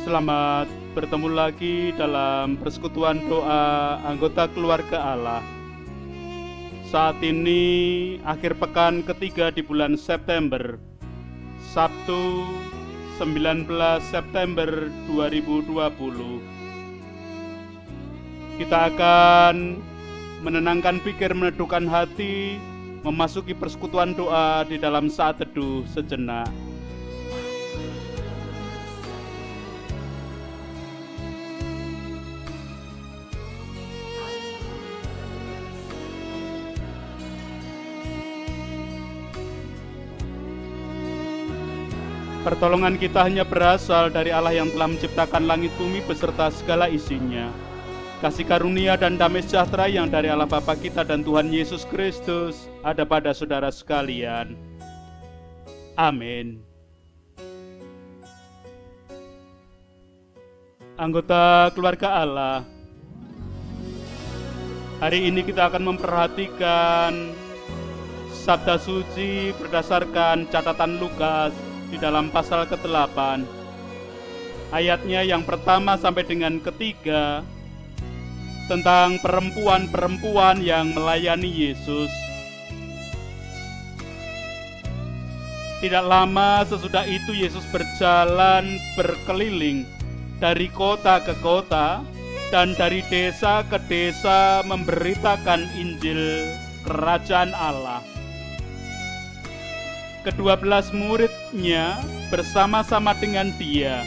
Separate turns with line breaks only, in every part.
Selamat bertemu lagi dalam persekutuan doa anggota keluarga Allah. Saat ini akhir pekan ketiga di bulan September, Sabtu 19 September 2020. Kita akan menenangkan pikir, meneduhkan hati, memasuki persekutuan doa di dalam saat teduh sejenak. Pertolongan kita hanya berasal dari Allah yang telah menciptakan langit bumi beserta segala isinya. Kasih karunia dan damai sejahtera yang dari Allah Bapa kita dan Tuhan Yesus Kristus ada pada saudara sekalian. Amin. Anggota keluarga Allah, hari ini kita akan memperhatikan sabda suci berdasarkan catatan Lukas di dalam pasal ke-8, ayatnya yang pertama sampai dengan ketiga, tentang perempuan-perempuan yang melayani Yesus. Tidak lama sesudah itu Yesus berjalan berkeliling dari kota ke kota dan dari desa ke desa memberitakan Injil Kerajaan Allah. Ke-12 muridnya bersama-sama dengan dia,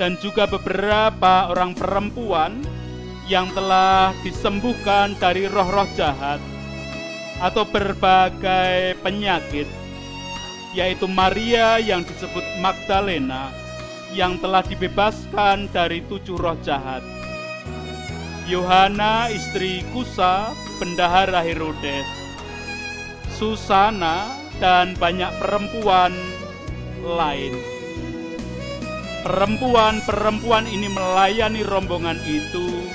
dan juga beberapa orang perempuan yang telah disembuhkan dari roh-roh jahat atau berbagai penyakit, yaitu Maria yang disebut Magdalena yang telah dibebaskan dari 7 roh jahat, Yohana istri Kusa bendahara Herodes, Susana, dan banyak perempuan lain. Perempuan-perempuan ini melayani rombongan itu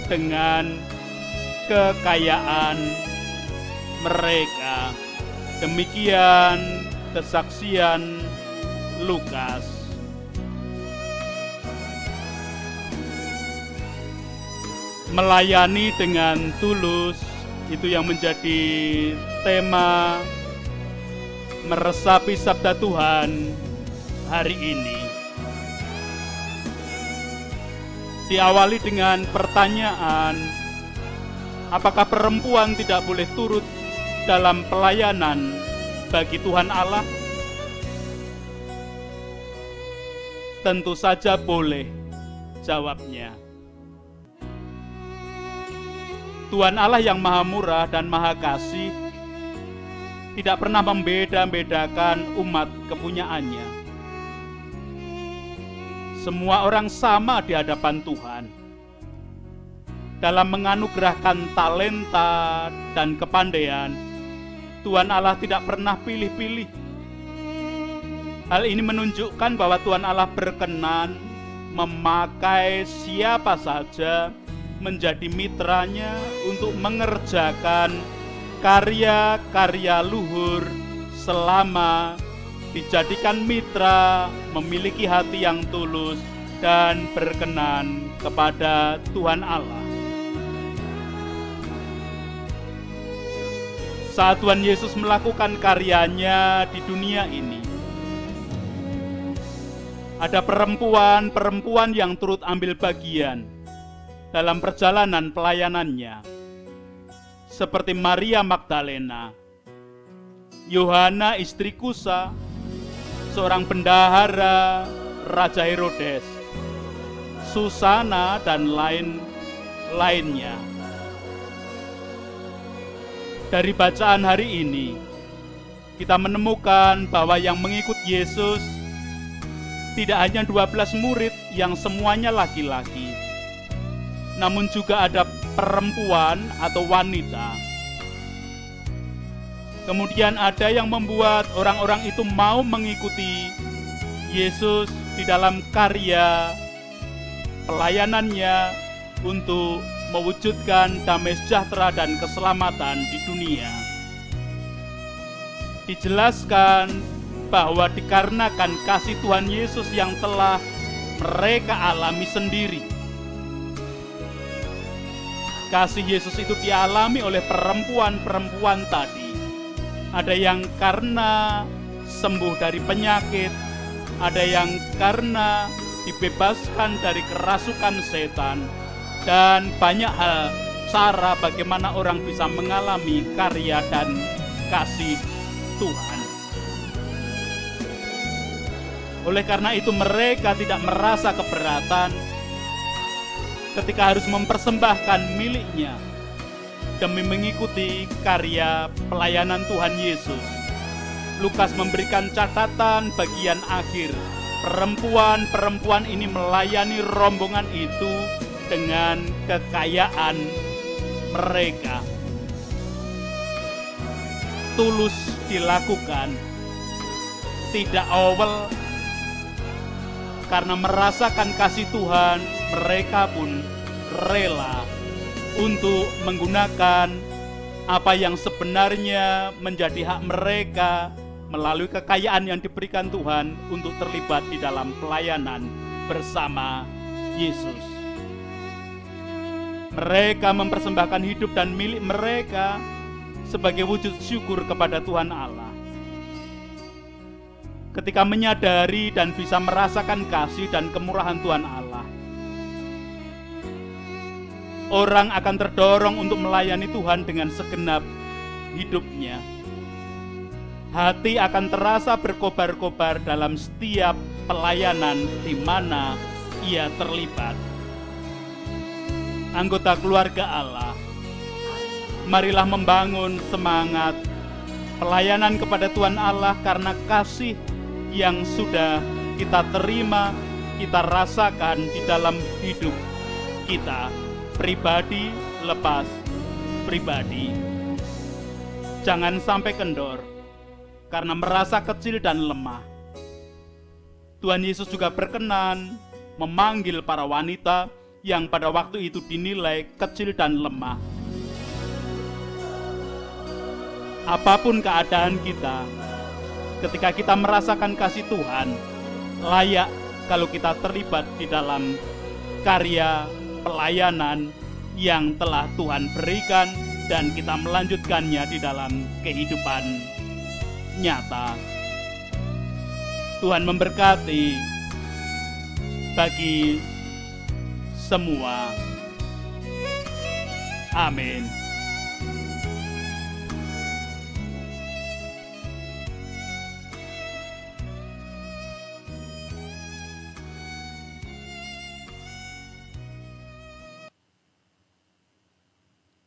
dengan kekayaan mereka. Demikian kesaksian Lukas. Melayani dengan tulus, itu yang menjadi tema meresapi sabda Tuhan hari ini. Diawali dengan pertanyaan, apakah perempuan tidak boleh turut dalam pelayanan bagi Tuhan Allah? Tentu saja boleh, jawabnya. Tuhan Allah yang maha murah dan maha kasih tidak pernah membeda-bedakan umat kepunyaannya. Semua orang sama di hadapan Tuhan. Dalam menganugerahkan talenta dan kepandaian, Tuhan Allah tidak pernah pilih-pilih. Hal ini menunjukkan bahwa Tuhan Allah berkenan memakai siapa saja menjadi mitranya untuk mengerjakan karya-karya luhur selama dijadikan mitra, memiliki hati yang tulus dan berkenan kepada Tuhan Allah. Saat Tuhan Yesus melakukan karyanya di dunia ini, ada perempuan-perempuan yang turut ambil bagian dalam perjalanan pelayanannya, seperti Maria Magdalena, Yohana istri Kusa, seorang bendahara Raja Herodes, Susana, dan lainnya. Dari bacaan hari ini, kita menemukan bahwa yang mengikut Yesus tidak hanya 12 murid yang semuanya laki-laki, namun juga ada perempuan atau wanita. Kemudian ada yang membuat orang-orang itu mau mengikuti Yesus di dalam karya pelayanannya untuk mewujudkan damai sejahtera dan keselamatan di dunia. Dijelaskan bahwa dikarenakan kasih Tuhan Yesus yang telah mereka alami sendiri. Kasih Yesus itu dialami oleh perempuan-perempuan tadi. Ada yang karena sembuh dari penyakit, ada yang karena dibebaskan dari kerasukan setan, dan banyak hal cara bagaimana orang bisa mengalami karya dan kasih Tuhan. Oleh karena itu mereka tidak merasa keberatan ketika harus mempersembahkan miliknya demi mengikuti karya pelayanan Tuhan Yesus. Lukas memberikan catatan bagian akhir. Perempuan-perempuan ini melayani rombongan itu dengan kekayaan mereka. Tulus dilakukan, tidak awal. Karena merasakan kasih Tuhan, mereka pun rela untuk menggunakan apa yang sebenarnya menjadi hak mereka melalui kekayaan yang diberikan Tuhan untuk terlibat di dalam pelayanan bersama Yesus. Mereka mempersembahkan hidup dan milik mereka sebagai wujud syukur kepada Tuhan Allah. Ketika menyadari dan bisa merasakan kasih dan kemurahan Tuhan Allah, orang akan terdorong untuk melayani Tuhan dengan segenap hidupnya. Hati akan terasa berkobar-kobar dalam setiap pelayanan di mana ia terlibat. Anggota keluarga Allah, marilah membangun semangat pelayanan kepada Tuhan Allah karena kasih yang sudah kita terima, kita rasakan di dalam hidup kita, pribadi lepas pribadi. Jangan sampai kendor karena merasa kecil dan lemah. Tuhan Yesus juga berkenan memanggil para wanita yang pada waktu itu dinilai kecil dan lemah. Apapun keadaan kita, ketika kita merasakan kasih Tuhan, layak kalau kita terlibat di dalam karya pelayanan yang telah Tuhan berikan dan kita melanjutkannya di dalam kehidupan nyata. Tuhan memberkati bagi semua. Amin.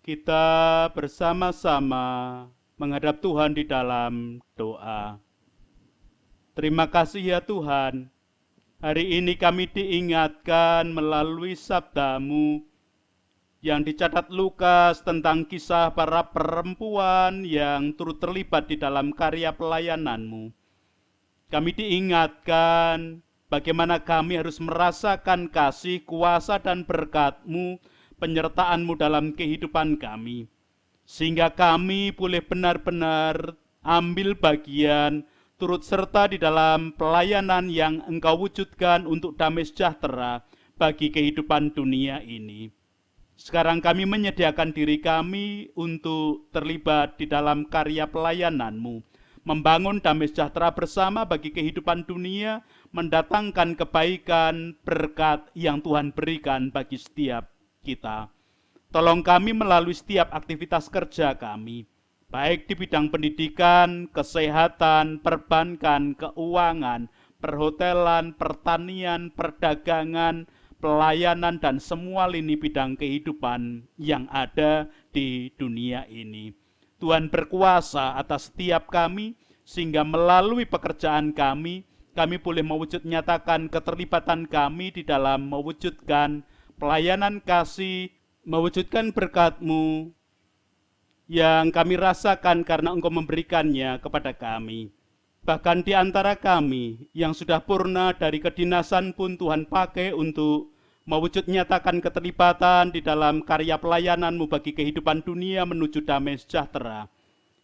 Kita bersama-sama menghadap Tuhan di dalam doa. Terima kasih ya Tuhan, hari ini kami diingatkan melalui sabda-Mu yang dicatat Lukas tentang kisah para perempuan yang turut terlibat di dalam karya pelayanan-Mu. Kami diingatkan bagaimana kami harus merasakan kasih, kuasa, dan berkat-Mu, penyertaan-Mu dalam kehidupan kami, sehingga kami boleh benar-benar ambil bagian, turut serta di dalam pelayanan yang Engkau wujudkan untuk damai sejahtera bagi kehidupan dunia ini. Sekarang kami menyediakan diri kami untuk terlibat di dalam karya pelayanan-Mu, membangun damai sejahtera bersama bagi kehidupan dunia, mendatangkan kebaikan, berkat yang Tuhan berikan bagi setiap kita. Tolong kami melalui setiap aktivitas kerja kami, baik di bidang pendidikan, kesehatan, perbankan, keuangan, perhotelan, pertanian, perdagangan, pelayanan, dan semua lini bidang kehidupan yang ada di dunia ini. Tuhan berkuasa atas setiap kami, sehingga melalui pekerjaan kami boleh mewujud nyatakan keterlibatan kami di dalam mewujudkan pelayanan kasih, mewujudkan berkat-Mu yang kami rasakan karena Engkau memberikannya kepada kami. Bahkan di antara kami yang sudah purna dari kedinasan pun Tuhan pakai untuk mewujud nyatakan keterlibatan di dalam karya pelayanan-Mu bagi kehidupan dunia menuju damai sejahtera.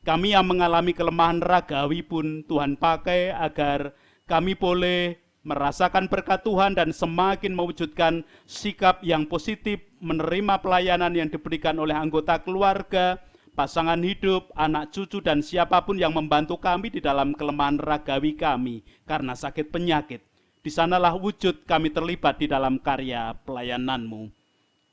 Kami yang mengalami kelemahan ragawi pun Tuhan pakai agar kami boleh merasakan berkat Tuhan dan semakin mewujudkan sikap yang positif menerima pelayanan yang diberikan oleh anggota keluarga, pasangan hidup, anak cucu, dan siapapun yang membantu kami di dalam kelemahan ragawi kami karena sakit penyakit. Di sanalah wujud kami terlibat di dalam karya pelayanan-Mu.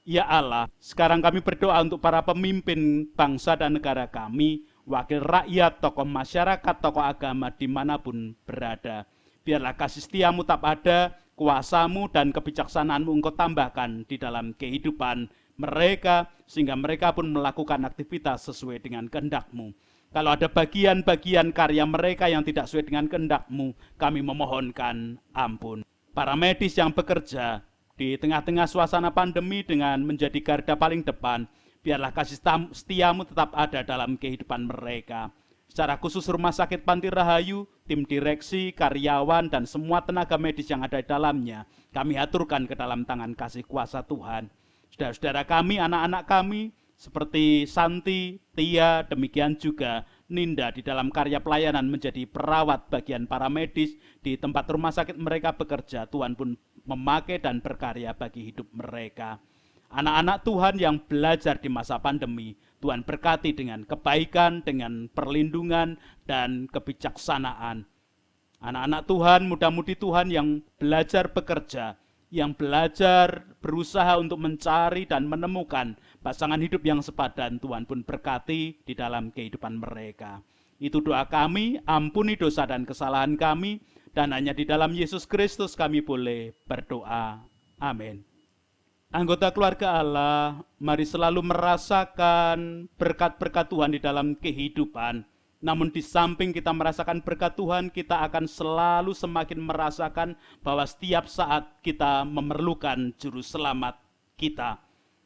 Ya Allah, sekarang kami berdoa untuk para pemimpin bangsa dan negara kami, wakil rakyat, tokoh masyarakat, tokoh agama dimanapun berada. Biarlah kasih setia-Mu tetap ada, kuasa-Mu dan kebijaksanaan-Mu Engkau tambahkan di dalam kehidupan mereka, sehingga mereka pun melakukan aktivitas sesuai dengan kehendak-Mu. Kalau ada bagian-bagian karya mereka yang tidak sesuai dengan kehendak-Mu, kami memohonkan ampun. Para medis yang bekerja di tengah-tengah suasana pandemi dengan menjadi garda paling depan, biarlah kasih setia-Mu tetap ada dalam kehidupan mereka. Secara khusus Rumah Sakit Panti Rahayu, tim direksi, karyawan, dan semua tenaga medis yang ada di dalamnya, kami aturkan ke dalam tangan kasih kuasa Tuhan. Saudara-saudara kami, anak-anak kami, seperti Santi, Tia, demikian juga Ninda di dalam karya pelayanan menjadi perawat bagian para medis di tempat rumah sakit mereka bekerja. Tuhan pun memakai dan berkarya bagi hidup mereka. Anak-anak Tuhan yang belajar di masa pandemi, Tuhan berkati dengan kebaikan, dengan perlindungan, dan kebijaksanaan. Anak-anak Tuhan, muda-mudi Tuhan yang belajar bekerja, yang belajar berusaha untuk mencari dan menemukan pasangan hidup yang sepadan, Tuhan pun berkati di dalam kehidupan mereka. Itu doa kami, ampuni dosa dan kesalahan kami, dan hanya di dalam Yesus Kristus kami boleh berdoa. Amin. Anggota keluarga Allah, mari selalu merasakan berkat-berkat Tuhan di dalam kehidupan. Namun di samping kita merasakan berkat Tuhan, kita akan selalu semakin merasakan bahwa setiap saat kita memerlukan juru selamat kita.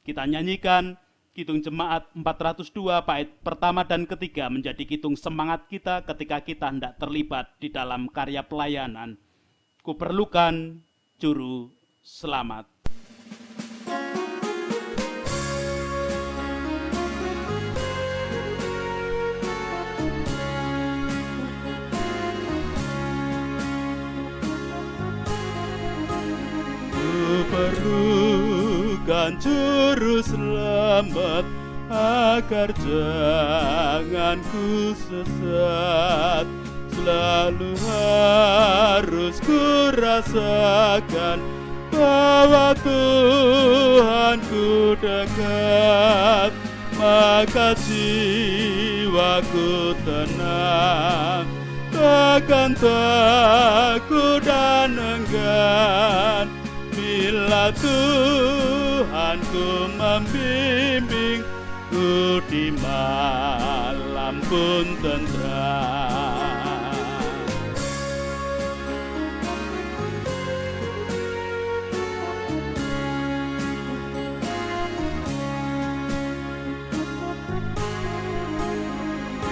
Kita nyanyikan Kidung Jemaat 402 bait pertama dan ketiga menjadi kidung semangat kita ketika kita hendak terlibat di dalam karya pelayanan. Kuperlukan juru selamat. Perlukan juru selamat agar jangan ku sesat. Selalu harus ku rasakan bahwa Tuhanku dekat, maka jiwaku tenang, takkan takut dan enggan. Bila Tuhanku membimbing ku di malam pun tentram.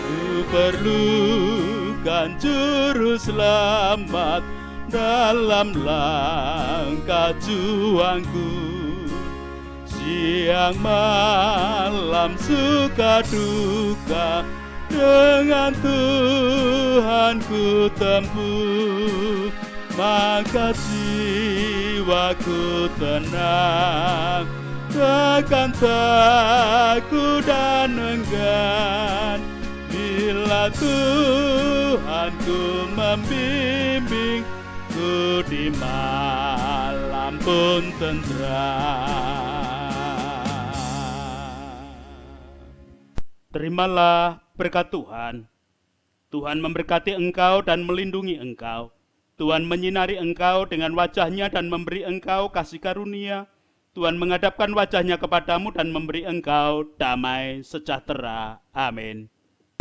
Ku perlukan juru selamat dalam langkah juangku, siang malam suka duka dengan Tuhanku tempuh, maka jiwaku tenang, takkan takut dan enggan. Bila Tuhanku membimbing ku di malam pun tentram. Terimalah berkat Tuhan. Tuhan memberkati engkau dan melindungi engkau. Tuhan menyinari engkau dengan wajah-Nya dan memberi engkau kasih karunia. Tuhan menghadapkan wajah-Nya kepadamu dan memberi engkau damai sejahtera. Amin.